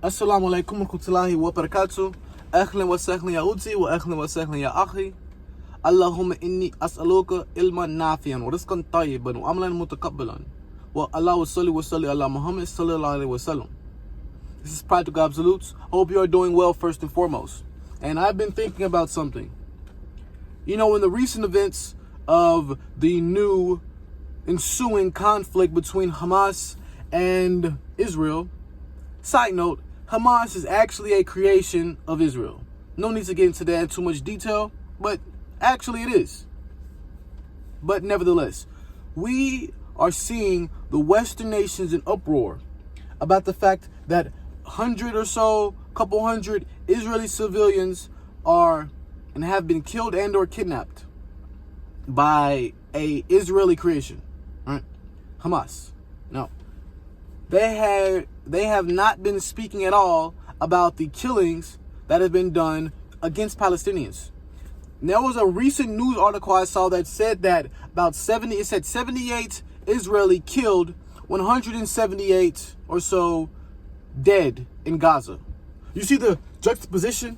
Assalamu alaikum wa rahmatullahi wa barakatuh. Ahlan wa sahlan ya uti wa ahlan wa sahlan ya akhi. Allahumma inni as'aluka ilman nafiyan wa rizqan tayyiban wa amalan mutakabbalan. Wa Allahu salli wa salli ala Muhammad sallallahu alaihi wa sallam. This is Practical Absolutes. Hope you are doing well first and foremost. And I've been thinking about something. You know, in the recent events of the new ensuing conflict between Hamas and Israel, side note, Hamas is actually a creation of Israel. No need to get into that in too much detail, but actually it is. But nevertheless, we are seeing the Western nations in uproar about the fact that 100 or so, couple hundred Israeli civilians are and have been killed and or kidnapped by a Israeli creation, right? Hamas. No. They have not been speaking at all about the killings that have been done against Palestinians. There was a recent news article I saw that said that about 78 Israeli killed, 178 or so dead in Gaza. You see the juxtaposition?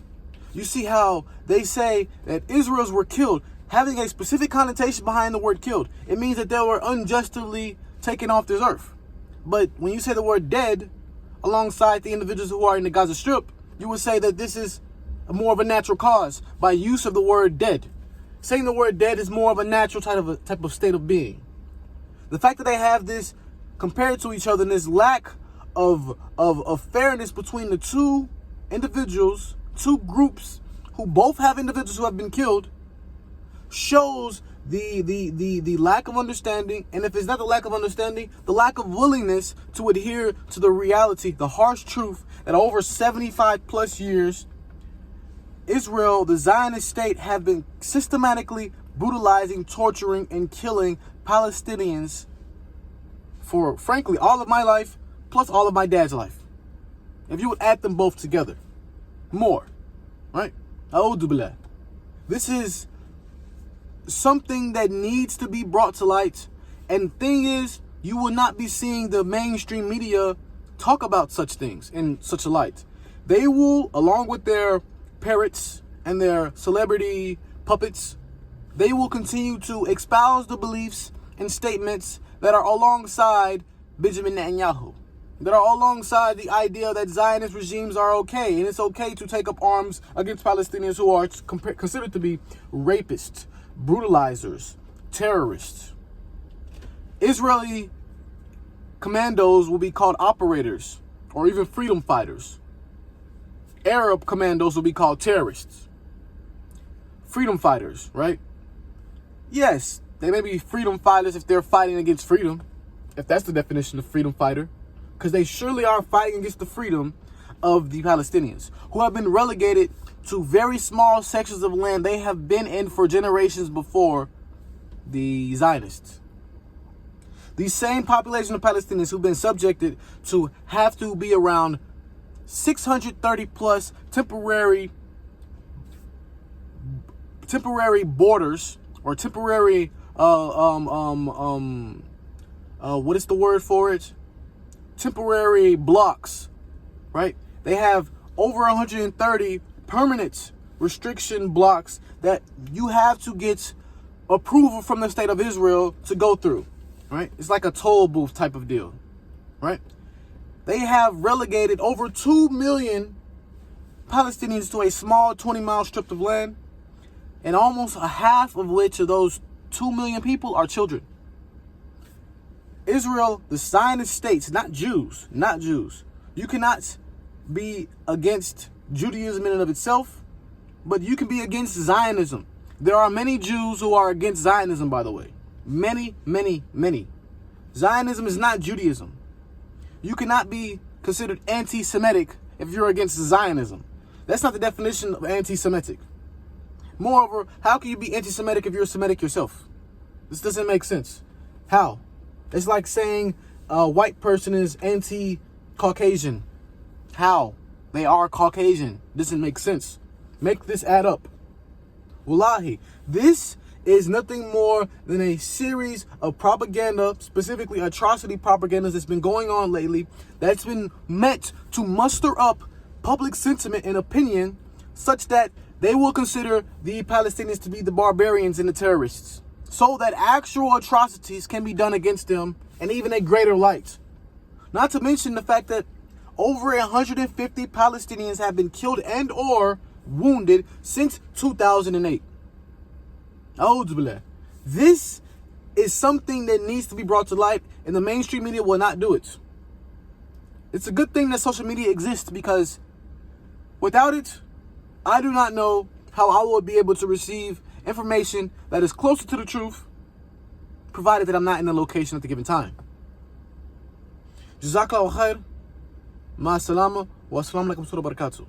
You see how they say that Israel's were killed, having a specific connotation behind the word killed. It means that they were unjustly taken off this earth. But when you say the word dead alongside the individuals who are in the Gaza Strip, you would say that this is more of a natural cause by use of the word dead. Saying the word dead is more of a natural type of state of being. The fact that they have this compared to each other and this lack of fairness between the two individuals, two groups who both have individuals who have been killed, shows the lack of understanding, and if it's not the lack of understanding, the lack of willingness to adhere to the reality, the harsh truth that over 75 plus years, Israel, the Zionist state, have been systematically brutalizing, torturing, and killing Palestinians for, frankly, all of my life, plus all of my dad's life. If you would add them both together, more, right? A'udhu billah. This is something that needs to be brought to light. And thing is, you will not be seeing the mainstream media talk about such things in such a light. They will, along with their parrots and their celebrity puppets, they will continue to espouse the beliefs and statements that are alongside Benjamin Netanyahu, that are alongside the idea that Zionist regimes are okay, and it's okay to take up arms against Palestinians who are considered to be rapists, brutalizers, terrorists. Israeli commandos will be called operators or even freedom fighters. Arab commandos will be called terrorists. Freedom fighters, right? Yes, they may be freedom fighters if they're fighting against freedom, if that's the definition of freedom fighter, because they surely are fighting against the freedom of the Palestinians, who have been relegated to very small sections of land they have been in for generations before the Zionists. These same population of Palestinians who've been subjected to have to be around 630 plus temporary borders or temporary what is the word for it? Temporary blocks, right? They have over 130 permanent restriction blocks that you have to get approval from the state of Israel to go through, right? It's like a toll booth type of deal, right? They have relegated over 2 million Palestinians to a small 20-mile strip of land, and almost a half of which of those 2 million people are children. Israel, the Zionist states, not Jews. You cannot be against Judaism in and of itself, but you can be against Zionism. There are many Jews who are against Zionism, by the way. Many. Zionism is not Judaism. You cannot be considered anti-Semitic if you're against Zionism. That's not the definition of anti-Semitic. Moreover, how can you be anti-Semitic if you're Semitic yourself? This doesn't make sense. How? It's like saying a white person is anti-Caucasian. How? They are Caucasian. Doesn't make sense. Make this add up. Wallahi, this is nothing more than a series of propaganda, specifically atrocity propagandas that's been going on lately, that's been meant to muster up public sentiment and opinion such that they will consider the Palestinians to be the barbarians and the terrorists, so that actual atrocities can be done against them in even a greater light. Not to mention the fact that over 150 Palestinians have been killed and or wounded since 2008. This is something that needs to be brought to light, and the mainstream media will not do it. It's a good thing that social media exists, because without it, I do not know how I will be able to receive information that is closer to the truth, provided that I'm not in the location at the given time. Jazakallahu khair. Ma salama wa assalamu alaikum wa barakatuh.